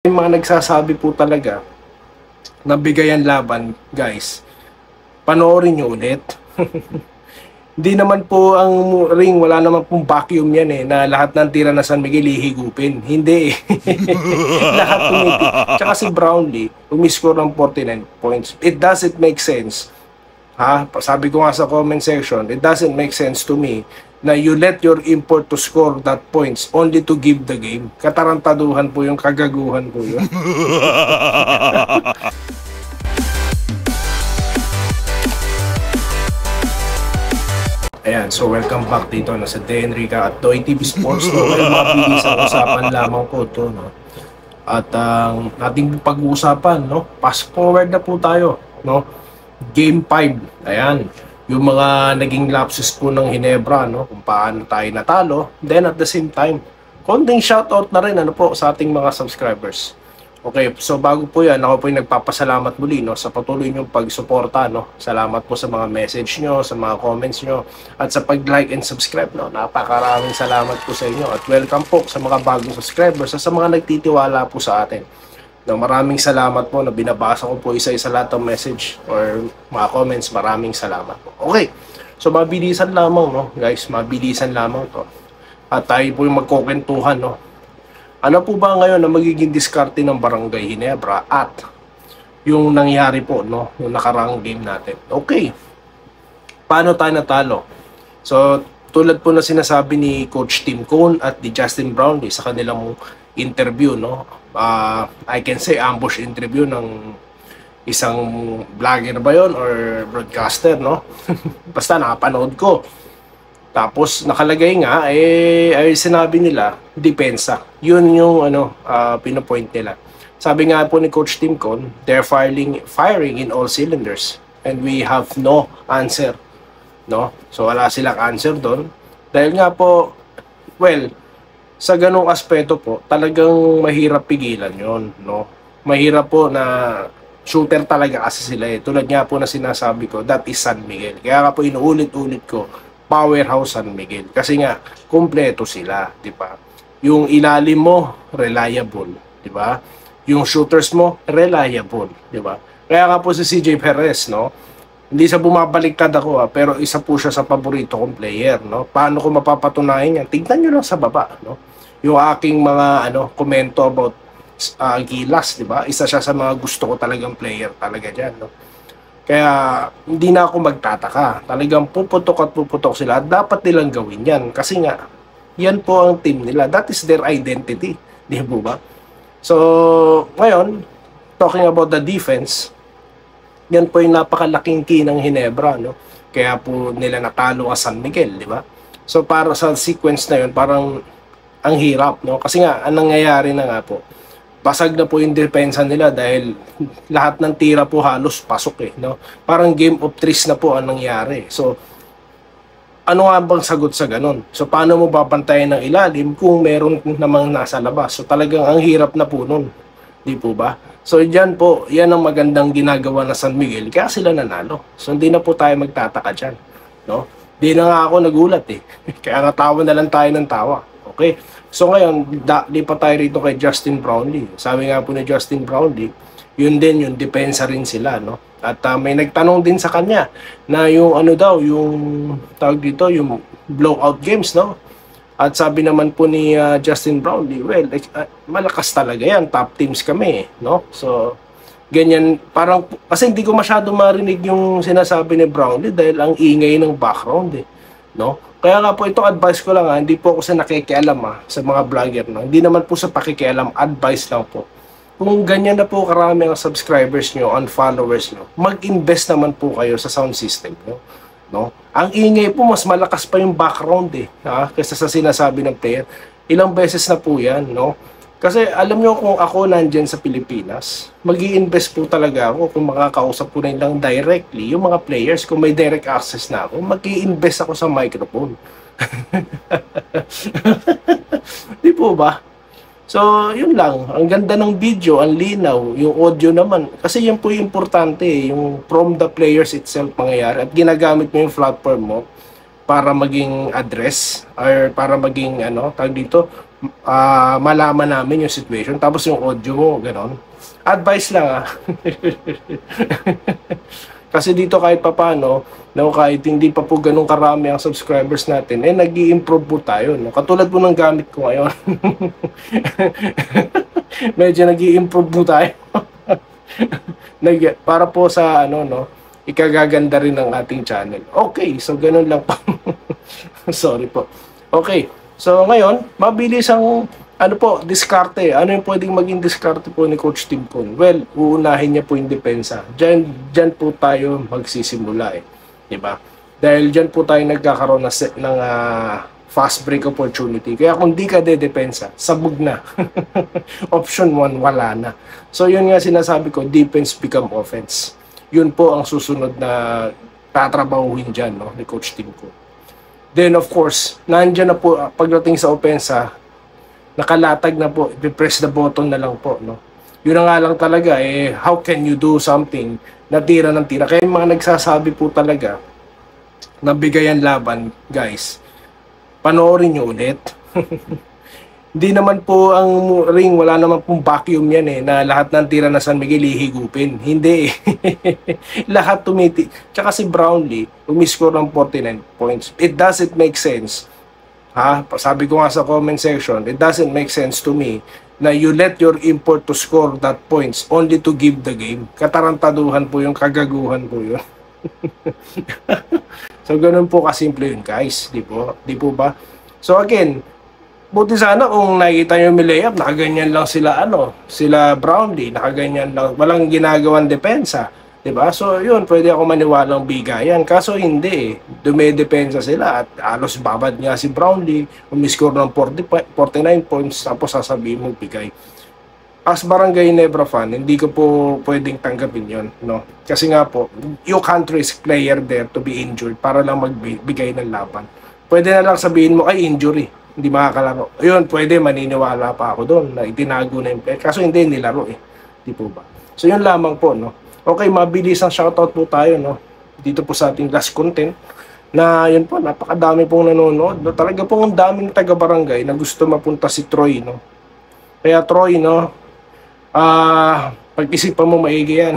May mga nagsasabi po talaga na bigayan laban, guys. Panoorin nyo ulit. Hindi naman po ang ring, wala naman pong vacuum yan na lahat ng tira na San Miguel ihigupin. Hindi lahat tumiti. Tsaka si Brownlee, umiscore ng 49 points. It doesn't make sense. Sabi ko nga sa comment section, it doesn't make sense to me na you let your import to score that points only to give the game. Katarantaduhan po yung kagaguhan po yun. Ayan, so welcome back dito na sa Denrica at Doy TV Sports. No? Ngayon mabilis ang usapan lamang po to, no? At ang ating pag-uusapan, no? Fast forward na po tayo, no? Game 5. Ayan, yung mga naging lapses po ng Ginebra, no? Kung paano tayo natalo. Then at the same time, konting shoutout na rin ano po sa ating mga subscribers. Okay, so bago po yan, ako po yung nagpapasalamat muli, no, sa patuloy niyong pagsuporta, no. Salamat po sa mga message nyo, sa mga comments nyo, at sa pag-like and subscribe, no. Napakaraming salamat po sa inyo. At welcome po sa mga bagong subscribers at sa mga nagtitiwala po sa atin. No, maraming salamat po na binabasa ko po isa-isa lahat ng message or mga comments. Maraming salamat po. Okay, so mabilisan lamang, no, guys, mabilisan lamang to. At tayo po yung magkukwentuhan, no. Ano po ba ngayon na magiging diskarte ng Barangay Ginebra at yung nangyari po, no, yung nakaraang game natin? Okay, paano tayo natalo? So, tulad po na sinasabi ni Coach Tim Cone at ni Justin Brownlee sa kanilang interview, no, I can say ambush interview ng isang vlogger ba yun or broadcaster, no? Basta nakapanood ko. Tapos nakalagay nga ay sinabi nila depensa. Yun yung pinopoint nila. Sabi nga po ni Coach Tim Cone, they're firing in all cylinders and we have no answer, no? So wala silang answer doon dahil nga po, well, sa ganung aspeto po, talagang mahirap pigilan yon, no? Mahirap po na shooter talaga kasi sila Tulad nga po na sinasabi ko, that is San Miguel. Kaya nga po inuulit-ulit ko, powerhouse San Miguel. Kasi nga, kumpleto sila, di ba? Yung ilalim mo, reliable, di ba? Yung shooters mo, reliable, di ba? Kaya nga po si CJ Perez, no? Hindi sa bumabaliktad ako, pero isa po siya sa paborito kong player, no? Paano ko mapapatunayan yan? Tingnan nyo lang sa baba, no? Yung aking mga, komento about Gilas, di ba? Isa siya sa mga gusto ko talagang player talaga dyan, no? Kaya hindi na ako magtataka. Talagang puputok at puputok sila. At dapat nilang gawin yan. Kasi nga, yan po ang team nila. That is their identity. Di ba? So, ngayon, talking about the defense, yan po yung napakalaking key ng Ginebra, no? Kaya po nila natalo ang San Miguel, di ba? So, para sa sequence na yun, parang ang hirap, no? Kasi nga, anong nangyayari na nga po, basag na po yung depensa nila dahil lahat ng tira po halos pasok no? Parang game of threes na po ang nangyari. So, ano nga bang sagot sa ganun? So, paano mo babantayan ng ilalim kung meron namang nasa labas? So, talagang ang hirap na po nun. Di po ba? So, dyan po, yan ang magandang ginagawa na San Miguel. Kaya sila nanalo. So, hindi na po tayo magtataka dyan. No? Di na nga ako nagulat Kaya nga tawa na lang tayo ng tawa. Okay? So ngayon, lipat tayo rito kay Justin Brownlee. Sabi nga po ni Justin Brownlee, yun din, yung depensa rin sila, no? At may nagtanong din sa kanya na yung yung tawag dito, yung blowout games, no? At sabi naman po ni Justin Brownlee, well, malakas talaga yan, top teams kami, no? So, ganyan, parang, kasi hindi ko masyado marinig yung sinasabi ni Brownlee dahil ang ingay ng background, no? Kaya nga po, itong advice ko lang hindi po ako sa nakikialam sa mga vlogger. No? Hindi naman po sa pakikialam, advice lang po. Kung ganyan na po karami ang subscribers nyo and followers nyo, mag-invest naman po kayo sa sound system nyo. No? Ang ingay po, mas malakas pa yung background kaysa sa sinasabi ng player. Ilang beses na po yan, no? Kasi alam nyo kung ako nandyan sa Pilipinas, mag-i-invest po talaga ako kung makakausap ko rin lang directly yung mga players. Kung may direct access na ako, mag-i-invest ako sa microphone. Di po ba? So, yun lang. Ang ganda ng video, ang linaw, yung audio naman. Kasi yan po yung importante, yung from the players itself mangyayari. At ginagamit mo yung platform mo para maging address or para maging tawag dito, malaman namin yung situation. Tapos yung audio mo, ganon. Advice lang Kasi dito kahit papano, no, kahit hindi pa po ganun karami ang subscribers natin, nag-i-improve po tayo. No? Katulad po ng gamit ko ngayon. Medyo nag-i-improve po tayo. Para po sa ikagaganda rin ng ating channel. Okay, so ganun lang po. Sorry po. Okay, so ngayon, mabilis ang diskarte. Ano yung pwedeng maging diskarte po ni Coach Tim Cone? Well, uunahin niya po yung depensa. Diyan po tayo magsisimula Diba? Dahil diyan po tayo nagkakaroon ng fast break opportunity. Kaya kung di ka depensa, sabog na. Option 1, wala na. So yun nga sinasabi ko, defense become offense. Yun po ang susunod na tatrabahuhin dyan, no, ni Coach Tim Cone. Then of course, nandiyan na po pagdating sa opensa, nakalatag na po, i-press the button na lang po, no. Yun na nga lang talaga, how can you do something na tira ng tira? Kaya yung mga nagsasabi po talaga na bigayan laban, guys, panoorin nyo ulit. Hindi naman po ang ring, wala naman pong vacuum yan na lahat ng tira na San Miguel ihigupin. Hindi Lahat tumiti. Tsaka si Brownlee, umiscore ng 49 points. It doesn't make sense. Sabi ko nga sa comment section, it doesn't make sense to me na you let your import to score that points only to give the game. Katarantaduhan po yung, kagaguhan po yun. So ganun po kasimple yun, guys. Di po ba? So again, buti sana kung nakikita nyo yung layup, nakaganyan lang sila Brownlee, nakaganyan lang, walang ginagawang depensa. Diba? So, yun, pwede ako maniwalang bigayan. Kaso hindi dumedepensa sila at alos babad nga si Brownlee, umiscore ng 49 points, tapos sasabihin mo bigay. As Barangay Nebra fan, hindi ko po pwedeng tanggapin yun, no? Kasi nga po, you can't risk player there to be injured para lang magbigay ng laban. Pwede na lang sabihin mo, ay injury, hindi makakalaro. Yun, pwede, maniniwala pa ako doon na itinago na yung player. Kaso hindi nilaro Di po ba? So, yun lamang po, no? Okay, mabilis ang shoutout po tayo, no? Dito po sa ating last content na yun po, napakadami pong nanonood. No? Talaga pong ang daming taga-barangay na gusto mapunta si Troy, no? Kaya Troy, no? Pag-isipan mo maigi yan.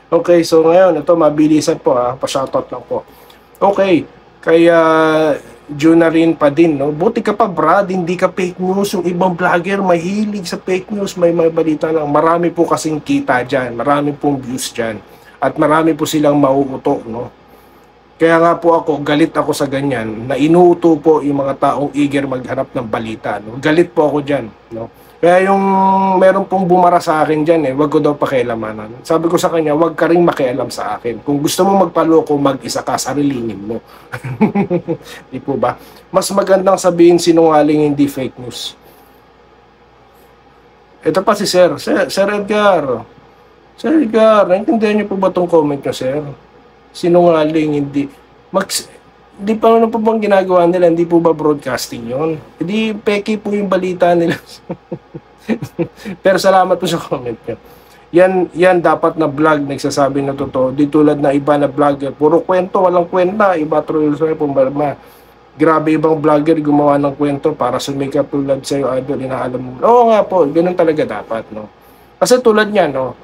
Okay, so ngayon, ito mabilisan po, pa-shoutout lang po. Okay, kaya Junarin pa din, no? Buti ka pa, Brad, hindi ka fake news. Yung ibang vlogger mahilig sa fake news, may balita lang. Marami po kasing kita dyan, marami pong views dyan, at marami po silang mauuto, no? Kaya nga po ako, galit ako sa ganyan, na inuuto po yung mga taong eager maghanap ng balita, no? Galit po ako dyan, no? Kaya yung meron pong bumara sa akin dyan wag ko daw pakialamanan. Sabi ko sa kanya, wag ka rin makialam sa akin. Kung gusto mo magpaloko, mag-isa ka, sarilinin mo. Di po ba? Mas magandang sabihin sinungaling, hindi fake news. Ito pa si Sir Edgar. Sir Edgar, naintindihan niyo po ba itong comment niyo, Sir? Sinungaling, hindi. Hindi pa ano po bang ginagawa nila? Hindi po ba broadcasting yon? Hindi, peki po yung balita nila. Pero salamat po sa comment nyo. Yan dapat na vlog nagsasabi na totoo. Di tulad na iba na vlogger. Puro kwento, walang kwenta. Iba true sa pumalma. Grabe ibang vlogger gumawa ng kwento para sumikat tulad sa'yo, idol. Inaalam mo. Oo nga po, ganun talaga dapat, no? Kasi tulad niya, no?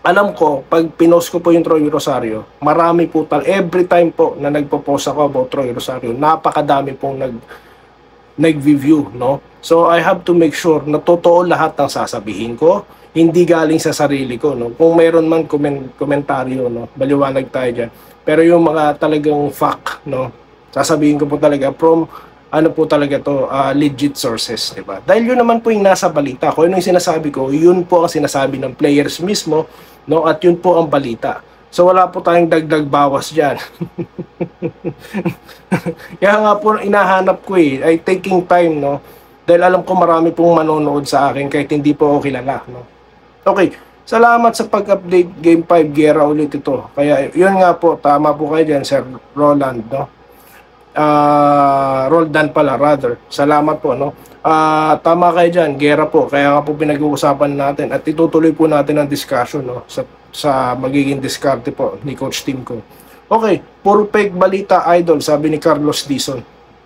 Alam ko, pag pinost ko po yung Troy Rosario, marami po every time po na nagpo-post ako about Troy Rosario, napakadami pong nag-view, no? So, I have to make sure na totoo lahat ng sasabihin ko, hindi galing sa sarili ko, no? Kung mayroon man komentaryo, no? Baliwanag tayo dyan. Pero yung mga talagang fact, no? Sasabihin ko po talaga from po talaga to, legit sources, diba? Dahil yun naman po yung nasa balita. Kung ano yung sinasabi ko, yun po ang sinasabi ng players mismo, no? At yun po ang balita. So wala po tayong dagdag bawas dyan. Kaya nga po inahanap ko ay taking time, no? Dahil alam ko marami pong manonood sa akin kahit hindi po ako kilala, no? Okay, salamat sa pag-update Game 5, Gera ulit ito. Kaya yun nga po, tama po kayo dyan, Sir Roland, no? Roldan pala, rather. Salamat po, no? Tama kayo dyan, Gera po. Kaya nga po pinag-uusapan natin at itutuloy po natin ang discussion, no? Sa magiging diskarte po ni Coach Tim Cone. Okay, puro fake balita, idol, sabi ni Carlos Dizon.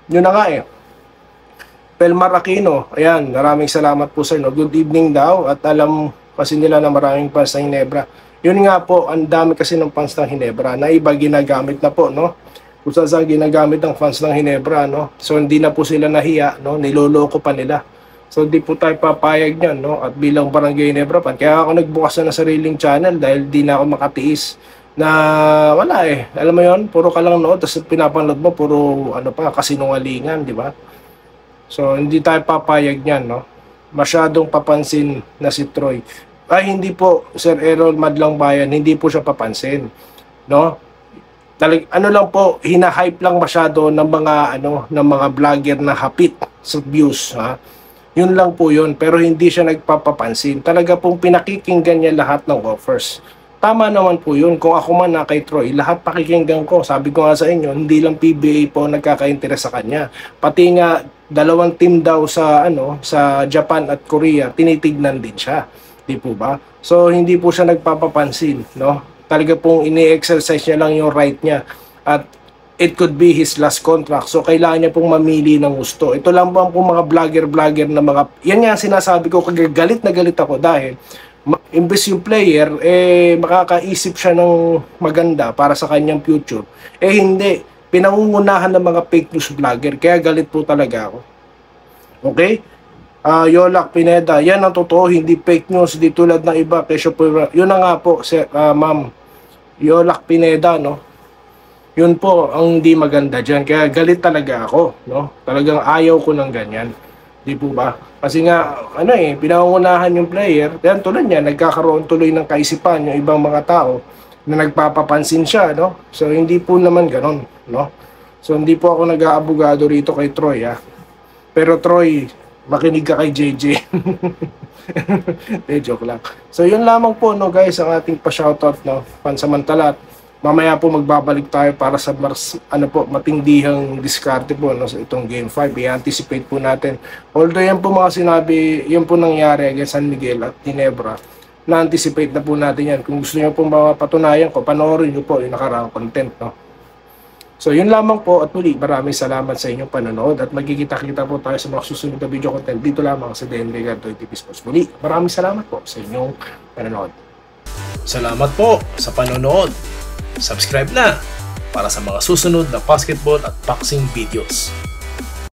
Yun na nga Pelmar Aquino, ayan, maraming salamat po sir. No? Good evening daw at alam kasi nila na maraming fans ng Hinebra. Yun nga po, ang dami kasi ng fans ng Hinebra na iba ginagamit na po, no? Kung saan ginagamit ng fans ng Hinebra, no? So hindi na po sila nahiya, no? Niloloko pa nila. So hindi po tayo papayag niyan, no? At bilang Barangay Hinebra fan, kaya ako nagbukas na ng sariling channel dahil di na ako makatiis na wala eh. Alam mo yon, puro ka lang nood, tapos pinapanood mo, puro ano pa, kasinungalingan, di ba? So, hindi tayo papayag niyan, no? Masyadong papansin na si Troy. Ay, hindi po, Sir Errol Madlang Bayan, hindi po siya papansin, no? Ano lang po, hina-hype lang masyado ng mga vlogger na hapit sa views, ha? Yun lang po yun, pero hindi siya nagpapapansin. Talaga pong pinakikinggan niya lahat ng offers. Tama naman po yun. Kung ako man na kay Troy, lahat pakikinggan ko. Sabi ko nga sa inyo, hindi lang PBA po nagkaka-interest sa kanya. Pati nga, dalawang team daw sa Japan at Korea, tinitignan din siya. Di po ba? So, hindi po siya nagpapapansin, no? Talaga pong ini-exercise niya lang yung right niya. At it could be his last contract. So, kailangan niya pong mamili ng gusto. Ito lang po mga vlogger na mga... Yan nga sinasabi ko, galit na galit ako dahil imbes yung player, makakaisip siya ng maganda para sa kanyang future. Hindi. Pinangungunahan ng mga fake news vlogger. Kaya galit po talaga ako. Okay? Yolak Pineda, yan ang totoo, hindi fake news, di tulad ng iba. Yun na nga po, ma'am. Yolak Pineda, no? Yun po ang hindi maganda dyan. Kaya galit talaga ako, no? Talagang ayaw ko ng ganyan. Di po ba? Kasi nga, pinangungunahan yung player. Yan tulad niya, nagkakaroon tuloy ng kaisipan yung ibang mga tao na nagpapapansin siya, no? So, hindi po naman ganon, no? So, hindi po ako nag-aabogado rito kay Troy, ha? Pero Troy, makinig ka kay JJ. Joke lang. So, yun lamang po, no, guys, ang ating pa-shoutout, no? Pansamantala. Mamaya po magbabalik tayo para sa matindihang diskarte po, no, sa itong Game 5. I-anticipate po natin. Although yan po mga sinabi, yun po nangyari against San Miguel at Hinebra, na-anticipate na po natin yan. Kung gusto niyo po mapatunayan ko, panoorin niyo po yung nakaraang content, no. So yun lamang po at muli maraming salamat sa inyong panonood at magkikita-kita po tayo sa mga susunod na video content dito lamang sa DNB Gardoy TV Sports. Muli maraming salamat po sa inyong panonood. Salamat po sa panonood. Subscribe na para sa mga susunod na basketball at boxing videos.